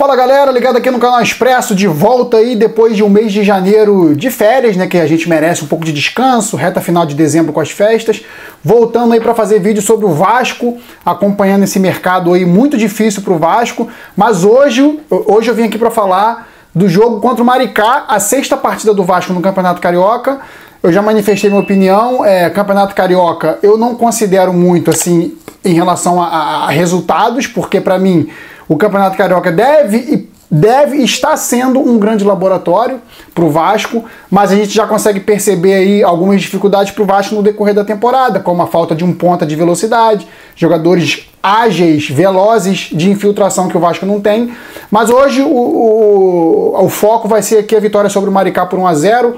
Fala galera, ligado aqui no canal Expresso, de volta aí depois de um mês de janeiro de férias, né, que a gente merece um pouco de descanso, reta final de dezembro com as festas, voltando aí para fazer vídeo sobre o Vasco, acompanhando esse mercado aí muito difícil para o Vasco, mas hoje eu vim aqui para falar do jogo contra o Maricá, a sexta partida do Vasco no Campeonato Carioca. Eu já manifestei minha opinião, Campeonato Carioca eu não considero muito assim em relação a resultados, porque para mim o Campeonato Carioca deve estar sendo um grande laboratório para o Vasco, mas a gente já consegue perceber aí algumas dificuldades para o Vasco no decorrer da temporada, como a falta de um ponta de velocidade, jogadores ágeis, velozes, de infiltração que o Vasco não tem. Mas hoje o foco vai ser aqui a vitória sobre o Maricá por 1-0.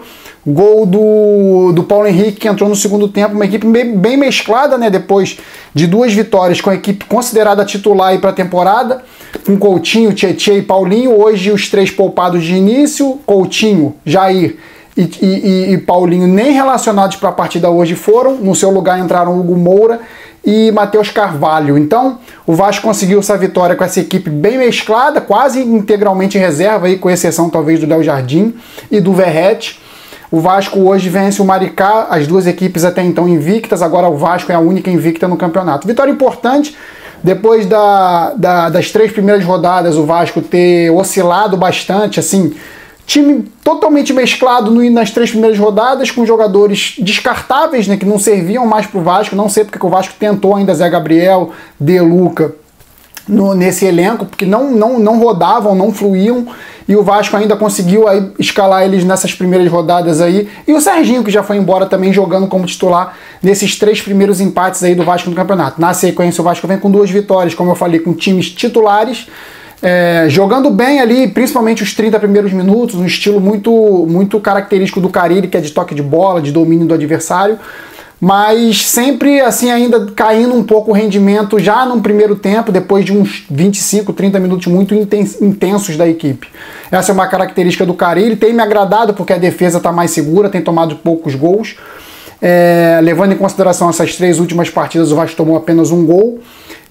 Gol do Paulo Henrique, que entrou no segundo tempo, uma equipe bem mesclada, né? Depois de duas vitórias com a equipe considerada titular para a temporada, com Coutinho, Tietê e Paulinho. Hoje os três poupados de início, Coutinho, Jair e Paulinho nem relacionados para a partida hoje foram. No seu lugar entraram Hugo Moura e Matheus Carvalho. Então o Vasco conseguiu essa vitória com essa equipe bem mesclada, quase integralmente reserva, aí, com exceção talvez do Léo Jardim e do Verratti. O Vasco hoje vence o Maricá, as duas equipes até então invictas, agora o Vasco é a única invicta no campeonato. Vitória importante, depois das três primeiras rodadas, o Vasco ter oscilado bastante, assim, time totalmente mesclado nas três primeiras rodadas, com jogadores descartáveis, né, que não serviam mais para o Vasco. Não sei porque o Vasco tentou ainda Zé Gabriel, De Luca nesse elenco, porque não rodavam, não fluíam, e o Vasco ainda conseguiu aí escalar eles nessas primeiras rodadas aí, e o Serginho, que já foi embora também jogando como titular nesses três primeiros empates aí do Vasco no campeonato. Na sequência o Vasco vem com duas vitórias, como eu falei, com times titulares, jogando bem ali, principalmente os 30 primeiros minutos, um estilo muito característico do Carille, que é de toque de bola, de domínio do adversário, mas sempre assim ainda caindo um pouco o rendimento já no primeiro tempo, depois de uns 25, 30 minutos muito intensos da equipe. Essa é uma característica do Carille, tem me agradado porque a defesa está mais segura, tem tomado poucos gols. Levando em consideração essas três últimas partidas, o Vasco tomou apenas um gol.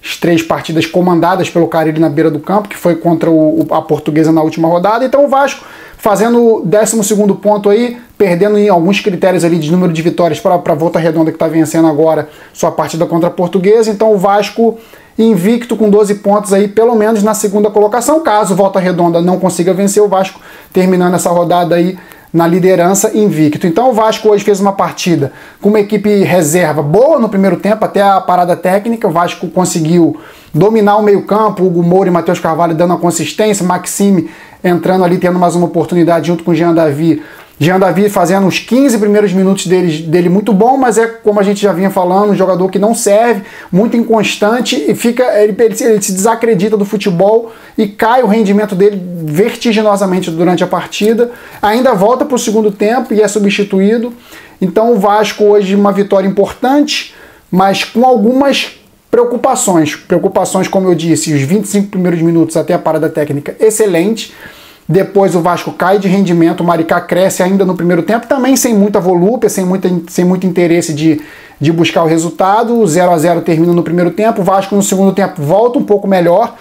As três partidas comandadas pelo Carille na beira do campo, que foi contra a Portuguesa na última rodada. Então o Vasco fazendo o 12º ponto aí, perdendo em alguns critérios ali de número de vitórias para a Volta Redonda, que está vencendo agora sua partida contra a Portuguesa. Então o Vasco invicto com 12 pontos aí, pelo menos na segunda colocação. Caso Volta Redonda não consiga vencer, o Vasco terminando essa rodada aí na liderança invicto. Então o Vasco hoje fez uma partida com uma equipe reserva boa no primeiro tempo, até a parada técnica. O Vasco conseguiu dominar o meio campo, Hugo Moura e Matheus Carvalho dando a consistência, Maxime entrando ali, tendo mais uma oportunidade junto com o Jean Davi. Jean Davi fazendo os 15 primeiros minutos dele muito bom, mas como a gente já vinha falando, um jogador que não serve, muito inconstante, e ele se desacredita do futebol e cai o rendimento dele vertiginosamente durante a partida. Ainda volta para o segundo tempo e é substituído. Então o Vasco hoje uma vitória importante, mas com algumas preocupações, como eu disse, os 25 primeiros minutos até a parada técnica, excelente. Depois o Vasco cai de rendimento, o Maricá cresce ainda no primeiro tempo, também sem muita volúpia, sem muito interesse de buscar o resultado. O 0-0 termina no primeiro tempo, o Vasco no segundo tempo volta um pouco melhor.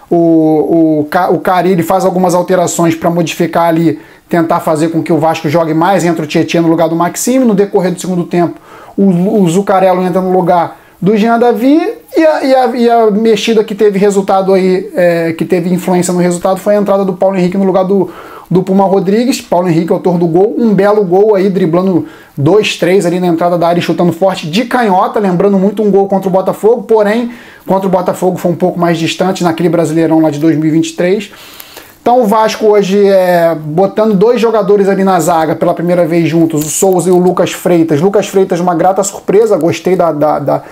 O Carille faz algumas alterações para modificar ali, tentar fazer com que o Vasco jogue mais, entra o Tietê no lugar do Maxime. No decorrer do segundo tempo, o Zuccarello entra no lugar do Jean Davi, e a mexida que teve resultado aí, que teve influência no resultado, foi a entrada do Paulo Henrique no lugar do Puma Rodrigues. Paulo Henrique, autor do gol, um belo gol aí, driblando 2, 3 ali na entrada da área, chutando forte de canhota, lembrando muito um gol contra o Botafogo, porém, contra o Botafogo foi um pouco mais distante, naquele Brasileirão lá de 2023. Então o Vasco hoje botando dois jogadores ali na zaga pela primeira vez juntos, o Souza e o Lucas Freitas. Lucas Freitas, uma grata surpresa, gostei da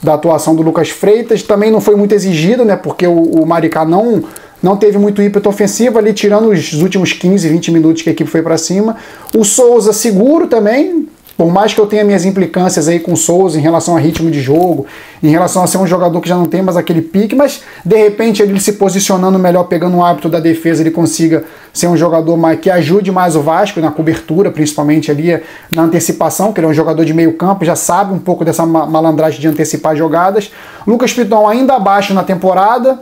atuação do Lucas Freitas. Também não foi muito exigido, né, porque o Maricá não teve muito ímpeto ofensivo ali, tirando os últimos 15, 20 minutos que a equipe foi para cima. O Souza seguro também, por mais que eu tenha minhas implicâncias aí com o Souza em relação a ritmo de jogo, em relação a ser um jogador que já não tem mais aquele pique, mas de repente ele se posicionando melhor, pegando o hábito da defesa, ele consiga ser um jogador que ajude mais o Vasco na cobertura, principalmente ali na antecipação, que ele é um jogador de meio campo, já sabe um pouco dessa malandragem de antecipar jogadas. Lucas Piton ainda abaixo na temporada.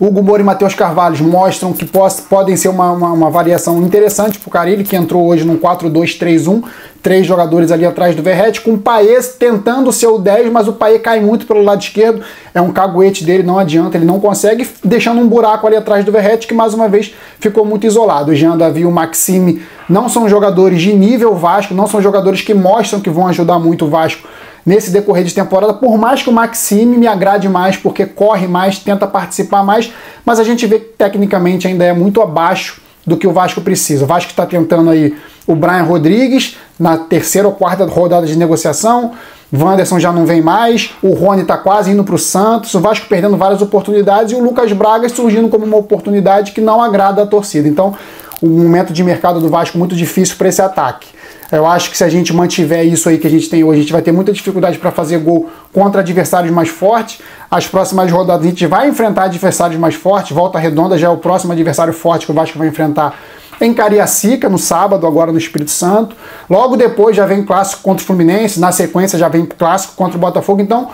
Hugo Moura e Matheus Carvalho mostram que podem ser uma variação interessante para o Carille, que entrou hoje num 4-2-3-1, 3 jogadores ali atrás do Verratti, com o Payet tentando ser o 10, mas o Payet cai muito pelo lado esquerdo, é um caguete dele, não adianta, ele não consegue, deixando um buraco ali atrás do Verratti, que mais uma vez ficou muito isolado. O Jean Davi e o Maxime não são jogadores de nível Vasco, não são jogadores que mostram que vão ajudar muito o Vasco nesse decorrer de temporada, por mais que o Maxime me agrade mais, porque corre mais, tenta participar mais, mas a gente vê que tecnicamente ainda é muito abaixo do que o Vasco precisa. O Vasco está tentando aí o Brian Rodrigues na 3ª ou 4ª rodada de negociação, Wanderson já não vem mais, o Rony está quase indo para o Santos, o Vasco perdendo várias oportunidades e o Lucas Braga surgindo como uma oportunidade que não agrada a torcida. Então, um momento de mercado do Vasco muito difícil para esse ataque. Eu acho que se a gente mantiver isso aí que a gente tem hoje, a gente vai ter muita dificuldade para fazer gol contra adversários mais fortes. As próximas rodadas a gente vai enfrentar adversários mais fortes. Volta Redonda já é o próximo adversário forte que o Vasco vai enfrentar em Cariacica, no sábado, agora no Espírito Santo. Logo depois já vem clássico contra o Fluminense, na sequência já vem clássico contra o Botafogo. Então,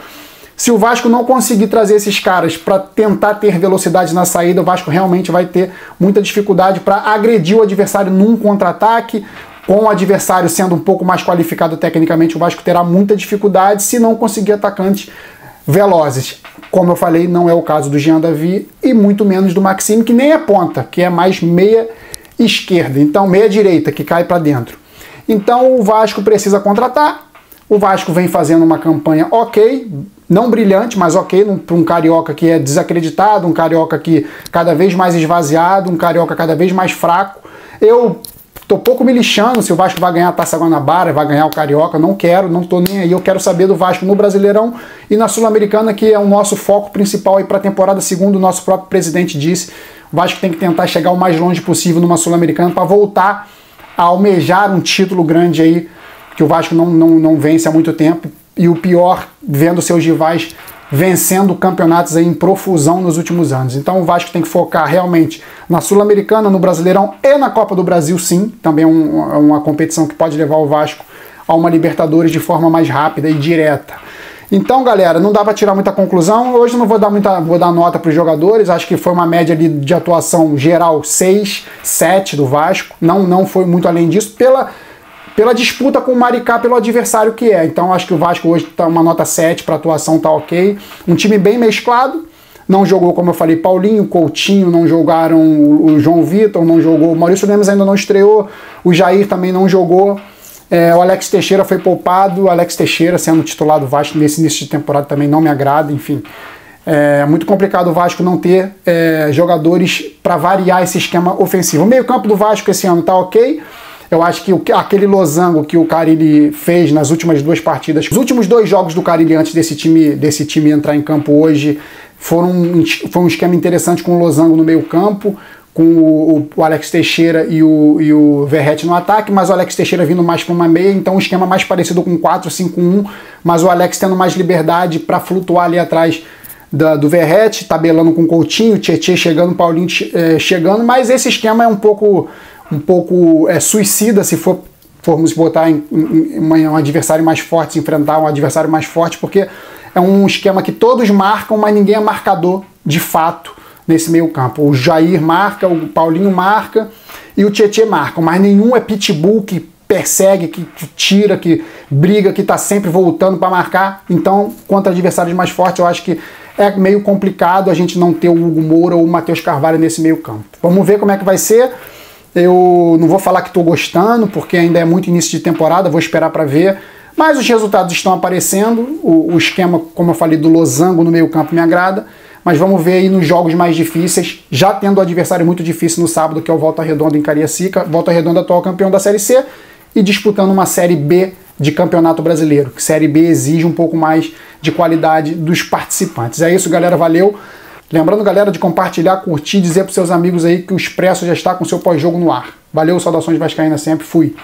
se o Vasco não conseguir trazer esses caras para tentar ter velocidade na saída, o Vasco realmente vai ter muita dificuldade para agredir o adversário num contra-ataque. Com o adversário sendo um pouco mais qualificado tecnicamente, o Vasco terá muita dificuldade se não conseguir atacantes velozes. Como eu falei, não é o caso do Jean Davi e muito menos do Maxime, que nem é ponta, que é mais meia esquerda, então meia direita, que cai para dentro. Então o Vasco precisa contratar, o Vasco vem fazendo uma campanha ok, não brilhante, mas ok, para um carioca que é desacreditado, um carioca que cada vez mais esvaziado, um carioca cada vez mais fraco. Eu tô pouco me lixando se o Vasco vai ganhar a Taça Guanabara, vai ganhar o Carioca, não quero, não tô nem aí, eu quero saber do Vasco no Brasileirão e na Sul-Americana, que é o nosso foco principal aí para a temporada, segundo o nosso próprio presidente disse. O Vasco tem que tentar chegar o mais longe possível numa Sul-Americana para voltar a almejar um título grande aí, que o Vasco não vence há muito tempo, e o pior, vendo seus rivais vencendo campeonatos aí em profusão nos últimos anos. Então o Vasco tem que focar realmente na Sul-Americana, no Brasileirão e na Copa do Brasil, sim. Também é uma competição que pode levar o Vasco a uma Libertadores de forma mais rápida e direta. Então, galera, não dá para tirar muita conclusão. Hoje eu não vou dar nota para os jogadores. Acho que foi uma média ali de atuação geral 6, 7 do Vasco. Não foi muito além disso, pela disputa com o Maricá, pelo adversário que é. Então acho que o Vasco hoje está uma nota 7 para atuação, tá ok. Um time bem mesclado, não jogou, como eu falei, Paulinho, Coutinho, não jogaram o João Vitor, não jogou, o Maurício Lemos ainda não estreou, o Jair também não jogou, o Alex Teixeira foi poupado, o Alex Teixeira sendo titular do Vasco nesse início de temporada também não me agrada, enfim. É muito complicado o Vasco não ter jogadores para variar esse esquema ofensivo. O meio-campo do Vasco esse ano tá ok. Eu acho que aquele losango que o Carille fez nas últimas 2 partidas, os últimos 2 jogos do Carille antes desse time entrar em campo hoje, foi um esquema interessante com o losango no meio campo, com o Alex Teixeira e o Verratti no ataque, mas o Alex Teixeira vindo mais para uma meia, então um esquema mais parecido com 4-5-1, mas o Alex tendo mais liberdade para flutuar ali atrás do Verratti, tabelando com o Coutinho, o Tietê chegando, o Paulinho chegando, mas esse esquema é um pouco suicida se formos botar um adversário mais forte, se enfrentar um adversário mais forte, porque é um esquema que todos marcam, mas ninguém é marcador de fato nesse meio campo. O Jair marca, o Paulinho marca e o Tietê marca, mas nenhum é pitbull que persegue, que tira, que briga, que está sempre voltando para marcar. Então, contra adversários mais fortes, eu acho que é meio complicado a gente não ter o Hugo Moura ou o Matheus Carvalho nesse meio campo. Vamos ver como é que vai ser. Eu não vou falar que estou gostando, porque ainda é muito início de temporada, vou esperar para ver. Mas os resultados estão aparecendo, o esquema, como eu falei, do losango no meio campo me agrada. Mas vamos ver aí nos jogos mais difíceis, já tendo um adversário muito difícil no sábado, que é o Volta Redonda em Cariacica. Volta Redonda, atual campeão da Série C, e disputando uma Série B de Campeonato Brasileiro. Que Série B exige um pouco mais de qualidade dos participantes. É isso, galera, valeu. Lembrando, galera, de compartilhar, curtir, dizer para os seus amigos aí que o Expresso já está com seu pós-jogo no ar. Valeu, saudações vascaínas sempre, fui!